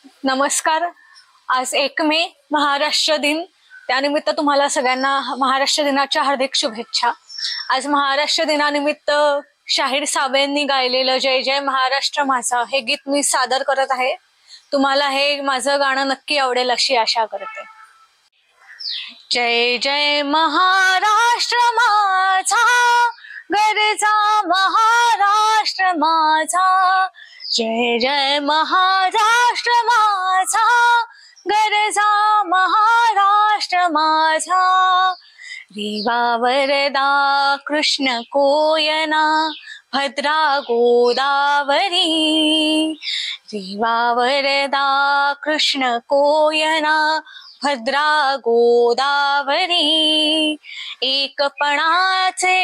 नमस्कार. आज 1 मे महाराष्ट्र दिन, त्यानिमित्त तुम्हाला सगळ्यांना महाराष्ट्र दिनाच्या हार्दिक शुभेच्छा. आज महाराष्ट्र दिनानिमित्त शाहीर साबळेंनी गायलेलं जय जय महाराष्ट्र माझा हे गीत मी सादर करत आहे. तुम्हाला हे माझं गाणं नक्की आवडेल अशी आशा करते. जय जय महाराष्ट्र माझा, गरजा महाराष्ट्र माझा. जय जय महाराष्ट्र माझा, गरजा महाराष्ट्र माझा. रेवा वरदा कृष्ण कोयना भद्रा गोदावरी. रेवा वरदा कृष्ण कोयना भद्रा गोदावरी. एकपणाचे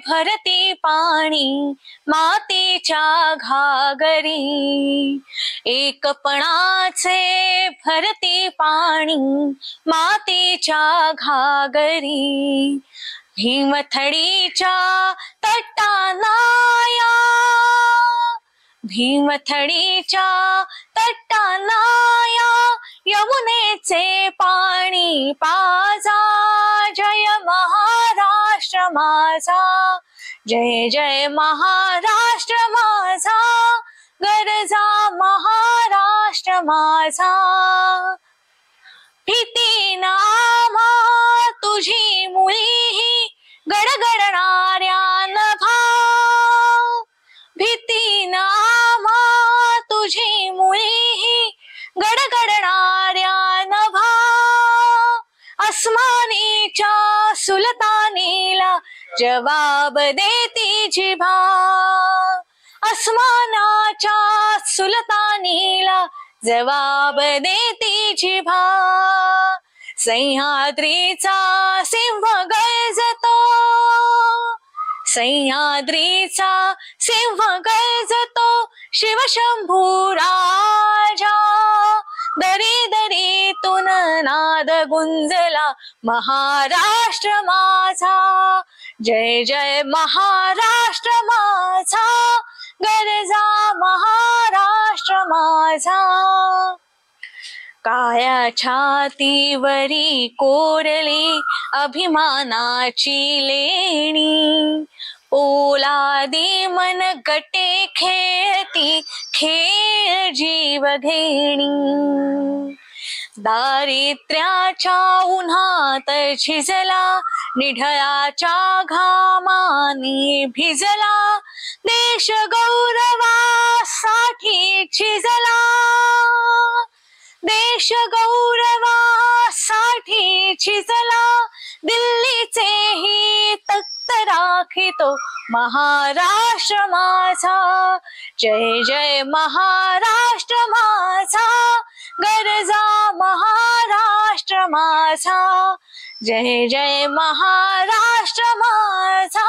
भरती पाणी मातीच्या घागरी. एकपणाचे भरती पाणी मातीच्या घागरी. भीमथडीच्या तटानाया, भीमथडीच्या तटानाया यमुनेचे पाणी पाजा. जय महाराष्ट्र माझा, जय जय महाराष्ट्र माझा, गरजा महाराष्ट्र माझा. भीती नामा तुझी मुळीही गडगडणाऱ्या नभा. भीती नामा तुझी मुळीही गडगडणाऱ्या नभा. अस्मानीच्या सुलतानीला जवाब देती जिभा. अस्मानाच्या सुलतानीला जवाब देती जिभा. सह्याद्रीचा सिंह गर्जतो, सह्याद्रीचा सिंह गर्जतो शिवशंभू राजा. दरी दरीतून नाद गुंजला महाराष्ट्र माझा. जय जय महाराष्ट्र माझा, गरजा महाराष्ट्र माझा. काया छातीवरी कोरली अभिमानाची लेणी. पोलादी मन गटे खेळती खेळ जीव घेणी. दारिद्र्याच्या उन्हात झिजला निढळाच्या घामानी भिजला. देश गौरवासाठी झिजला, देश गौरवासाठी झिजला. दिल्लीचेही तख्त राखितो महाराष्ट्र माझा. जय जय महाराष्ट्र माझा, गरजा महाराष्ट्र माझा. जय जय महाराष्ट्र माझा.